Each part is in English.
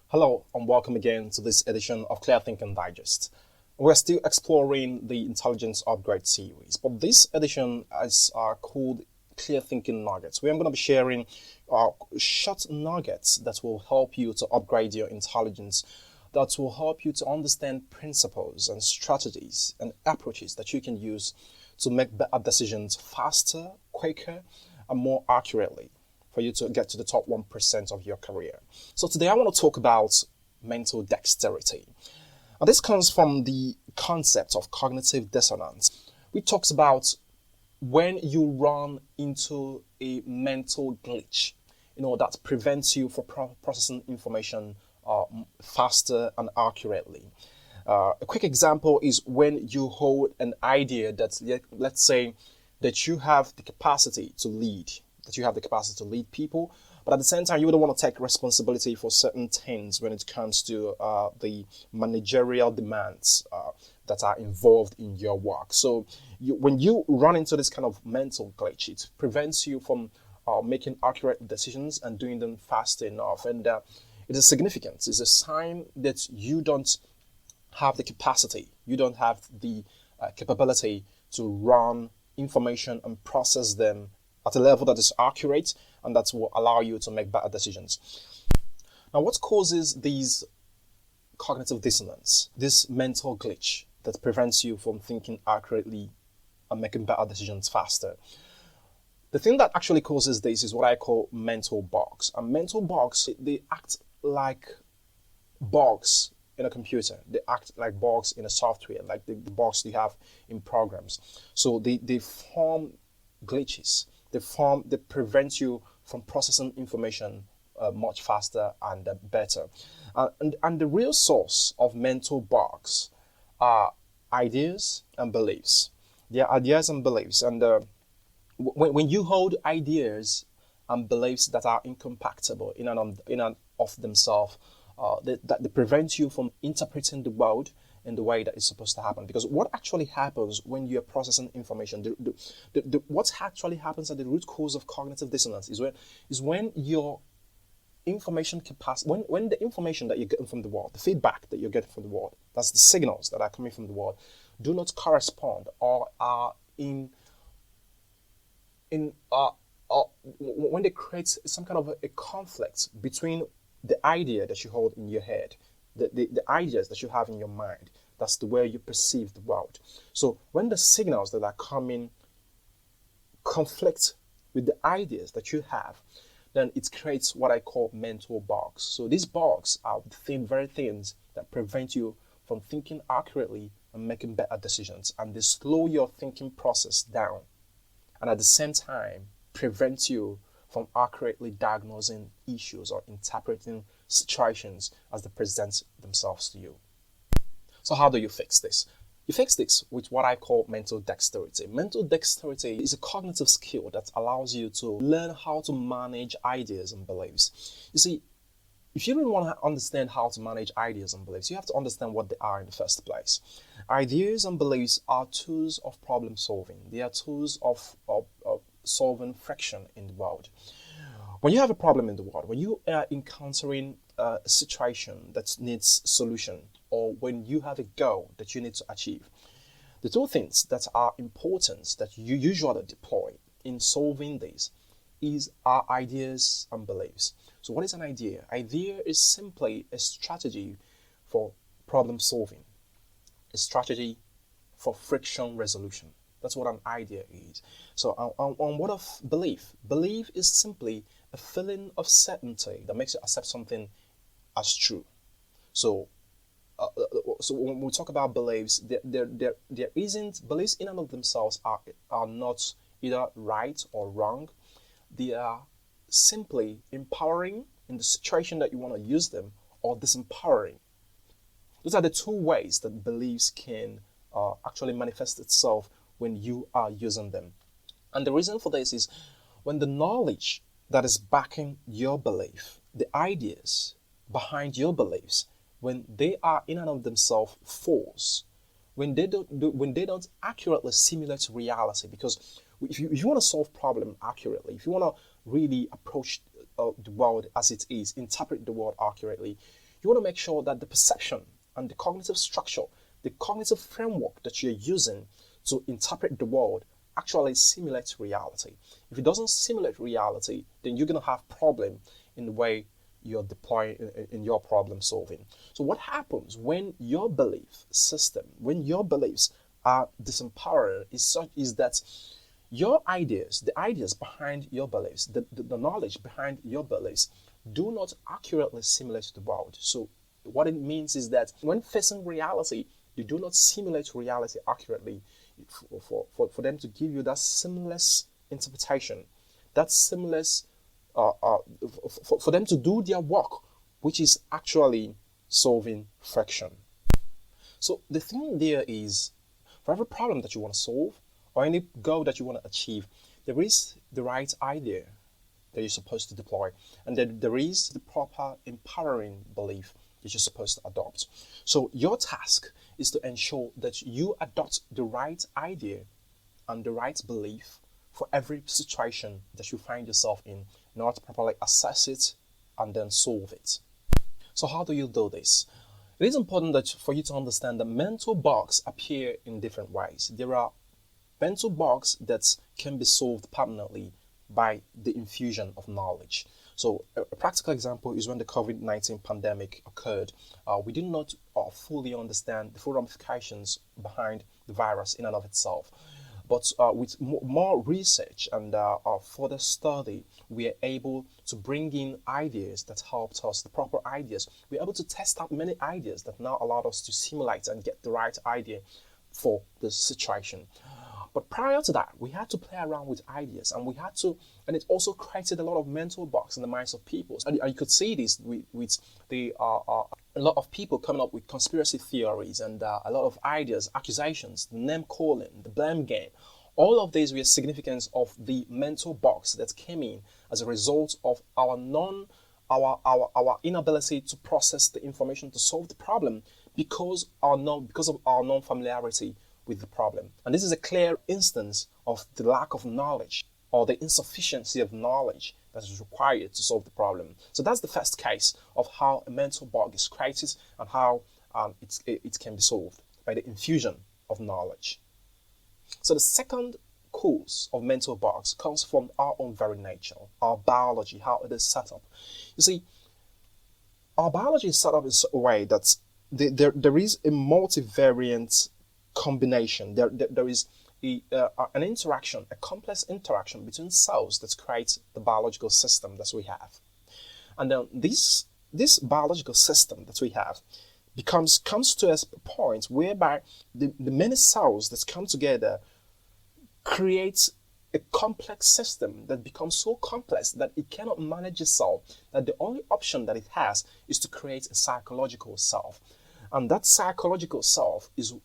Hello and welcome again to this edition of Clear Thinking Digest. We're still exploring the Intelligence Upgrade series, but this edition is called Clear Thinking Nuggets, where I'm going to be sharing short nuggets that will help you to upgrade your intelligence, that will help you to understand principles and strategies and approaches that you can use to make better decisions faster, quicker, and more accurately for you to get to the top 1% of your career. So today I want to talk about mental dexterity. And this comes from the concept of cognitive dissonance, which talks about when you run into a mental glitch, that prevents you from processing information faster and accurately. A quick example is when you hold an idea that, let's say, that you have the capacity to lead, people, but at the same time, you wouldn't want to take responsibility for certain things when it comes to the managerial demands that are involved in your work. So when you run into this kind of mental glitch, it prevents you from making accurate decisions and doing them fast enough. And it is significant. It's a sign that you don't have the capacity, you don't have the capability to run information and process them at a level that is accurate and that will allow you to make better decisions. Now, what causes these cognitive dissonance, this mental glitch that prevents you from thinking accurately and making better decisions faster? The thing that actually causes this is what I call mental bugs. And mental bugs, they act like bugs in a computer. They act like bugs in a software, like the bugs you have in programs. So they form glitches. They prevent you from processing information much faster and better. And the real source of mental bugs are ideas and beliefs. They are ideas and beliefs. And when you hold ideas and beliefs that are incompatible in and of themselves, that prevent you from interpreting the world in the way that it's supposed to happen. Because what actually happens when you're processing information, what actually happens at the root cause of cognitive dissonance is when your information capacity, when the information that you're getting from the world, the feedback that you're getting from the world, that's the signals that are coming from the world, do not correspond or are when they create some kind of a conflict between the idea that you hold in your head, the ideas that you have in your mind, that's the way you perceive the world. So when the signals that are coming conflict with the ideas that you have, then it creates what I call mental bugs. So these bugs are the very things that prevent you from thinking accurately and making better decisions, and they slow your thinking process down, and at the same time prevent you from accurately diagnosing issues or interpreting situations as they present themselves to you. So how do you fix this? You fix this with what I call mental dexterity. Mental dexterity is a cognitive skill that allows you to learn how to manage ideas and beliefs. You see, if you really want to understand how to manage ideas and beliefs, you have to understand what they are in the first place. Ideas and beliefs are tools of problem solving. They are tools of solving friction in the world. When you have a problem in the world, when you are encountering a situation that needs solution, or when you have a goal that you need to achieve, the two things that are important that you usually deploy in solving this are ideas and beliefs. So what is an idea? Idea is simply a strategy for problem solving, a strategy for friction resolution. That's what an idea is. So on what of belief? Belief is simply a feeling of certainty that makes you accept something as true. So when we talk about beliefs, there isn't beliefs in and of themselves are not either right or wrong. They are simply empowering in the situation that you want to use them, or disempowering. Those are the two ways that beliefs can actually manifest itself when you are using them. And the reason for this is when the knowledge that is backing your belief, the ideas behind your beliefs, when they are in and of themselves false, when they don't accurately simulate reality. Because if you want to solve problem accurately, if you want to really approach the world as it is, interpret the world accurately, You want to make sure that the perception and the cognitive structure, the cognitive framework that you're using to interpret the world actually simulates reality. If it doesn't simulate reality, then you're going to have problem in the way you're deploying in your problem solving. So what happens when your belief system, when your beliefs are disempowered is that your ideas, the ideas behind your beliefs, the knowledge behind your beliefs do not accurately simulate the world. So what it means is that when facing reality, you do not simulate reality accurately for them to give you that seamless interpretation, that seamless, for them to do their work, which is actually solving friction. So the thing there is, for every problem that you want to solve or any goal that you want to achieve, there is the right idea that you're supposed to deploy, and then there is the proper empowering belief that you're supposed to adopt. So your task is to ensure that you adopt the right idea and the right belief for every situation that you find yourself in order to properly assess it and then solve it. So how do you do this? It is important that for you to understand that mental bugs appear in different ways. There are mental bugs that can be solved permanently by the infusion of knowledge. So a practical example is when the COVID-19 pandemic occurred. We did not fully understand the full ramifications behind the virus in and of itself. But with more research and further study, we are able to bring in ideas that helped us, the proper ideas. We're able to test out many ideas that now allowed us to simulate and get the right idea for the situation. But prior to that, we had to play around with ideas, and it also created a lot of mental blocks in the minds of people. And you could see this with the a lot of people coming up with conspiracy theories and a lot of ideas, accusations, the name calling, the blame game. All of these were significance of the mental box that came in as a result of our inability to process the information to solve the problem because of our non-familiarity with the problem. And this is a clear instance of the lack of knowledge or the insufficiency of knowledge that is required to solve the problem. So that's the first case of how a mental bug is created and how it can be solved by the infusion of knowledge. So the second cause of mental bugs comes from our own very nature, our biology, how it is set up. You see, our biology is set up in a way that there is a multivariant combination. There is an interaction, a complex interaction between cells that creates the biological system that we have. And then this biological system that we have comes to a point whereby the many cells that come together creates a complex system that becomes so complex that it cannot manage itself, that the only option that it has is to create a psychological self. And that psychological self is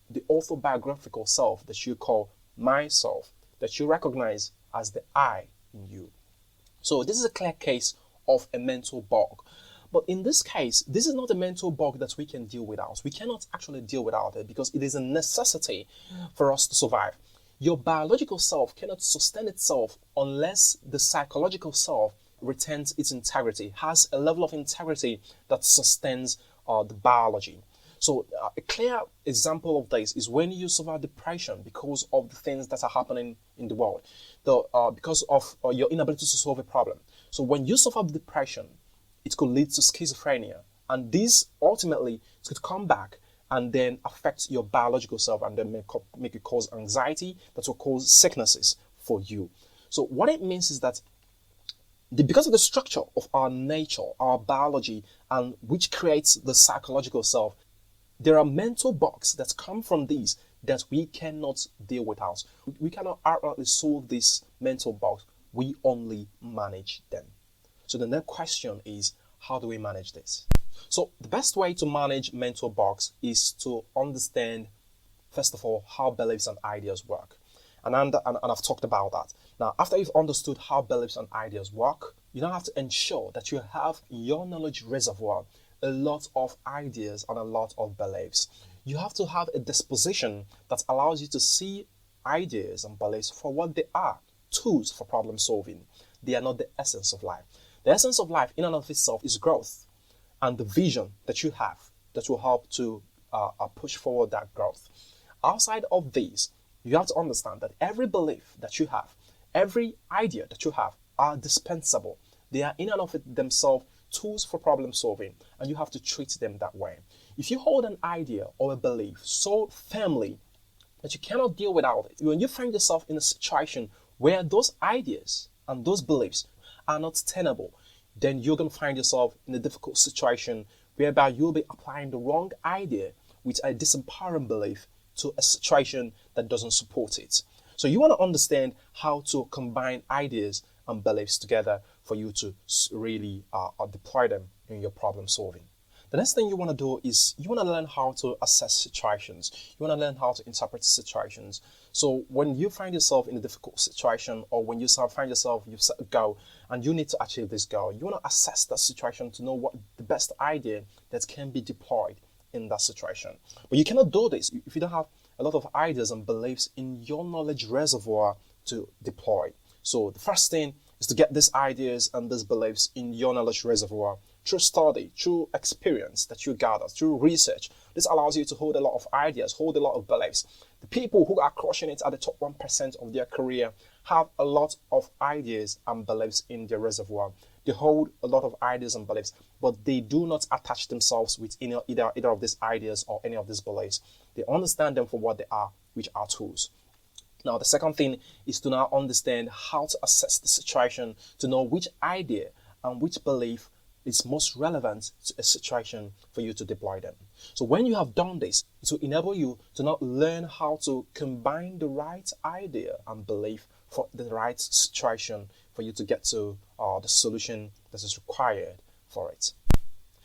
the autobiographical self that you call myself, that you recognize as the I in you. So this is a clear case of a mental bug. But in this case, this is not a mental bug that we can deal without. We cannot actually deal without it because it is a necessity for us to survive. Your biological self cannot sustain itself unless the psychological self retains its integrity, has a level of integrity that sustains the biology. So a clear example of this is when you suffer depression because of the things that are happening in the world, because of your inability to solve a problem. So when you suffer depression, it could lead to schizophrenia, and this ultimately could come back and then affect your biological self and then make it cause anxiety that will cause sicknesses for you. So what it means is that because of the structure of our nature, our biology, and which creates the psychological self, there are mental bugs that come from these that we cannot deal without. We cannot outrightly solve these mental bugs. We only manage them. So the next question is, how do we manage this? So the best way to manage mental bugs is to understand, first of all, how beliefs and ideas work. And I've talked about that. Now, after you've understood how beliefs and ideas work, you now have to ensure that you have in your knowledge reservoir a lot of ideas and a lot of beliefs. You have to have a disposition that allows you to see ideas and beliefs for what they are, tools for problem solving. They are not the essence of life. The essence of life in and of itself is growth. and the vision that you have that will help to push forward that growth. Outside of these, you have to understand that every belief that you have, every idea that you have are dispensable. They are in and of themselves tools for problem solving, and you have to treat them that way. If you hold an idea or a belief so firmly that you cannot deal without it, when you find yourself in a situation where those ideas and those beliefs are not tenable, then you're going to find yourself in a difficult situation whereby you'll be applying the wrong idea with a disempowering belief to a situation that doesn't support it. So you want to understand how to combine ideas and beliefs together for you to really deploy them in your problem solving. The next thing you want to do is you want to learn how to assess situations. You want to learn how to interpret situations. So when you find yourself in a difficult situation, or when you find yourself, you've set a goal and you need to achieve this goal, you want to assess that situation to know what the best idea that can be deployed in that situation. But you cannot do this if you don't have a lot of ideas and beliefs in your knowledge reservoir to deploy. So the first thing is to get these ideas and these beliefs in your knowledge reservoir through study, through experience that you gather, through research. This allows you to hold a lot of ideas, hold a lot of beliefs. The people who are crushing it at the top 1% of their career have a lot of ideas and beliefs in their reservoir. They hold a lot of ideas and beliefs, but they do not attach themselves with either of these ideas or any of these beliefs. They understand them for what they are, which are tools. Now, the second thing is to now understand how to assess the situation, to know which idea and which belief is most relevant to a situation for you to deploy them. So when you have done this, it will enable you to now learn how to combine the right idea and belief for the right situation for you to get to the solution that is required for it.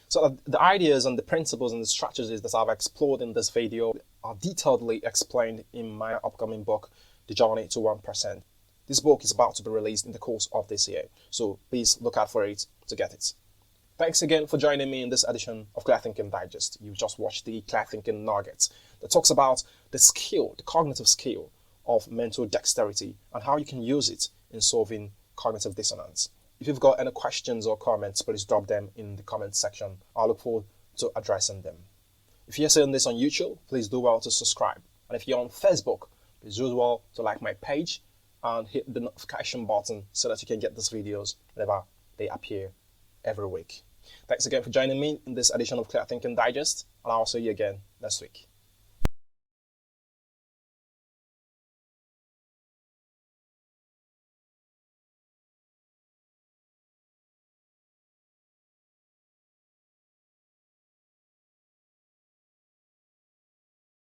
So the ideas and the principles and the strategies that I've explored in this video are detailedly explained in my upcoming book, The Journey to 1%. This book is about to be released in the course of this year, so please look out for it to get it. Thanks again for joining me in this edition of Clear Thinking Digest. You've just watched the Clear Thinking Nuggets that talks about the skill, the cognitive skill of mental dexterity and how you can use it in solving cognitive dissonance. If you've got any questions or comments, please drop them in the comment section. I look forward to addressing them. If you're seeing this on YouTube, please do well to subscribe. And if you're on Facebook, please do well to like my page and hit the notification button so that you can get these videos whenever they appear every week. Thanks again for joining me in this edition of Clear Thinking Digest, and I'll see you again next week.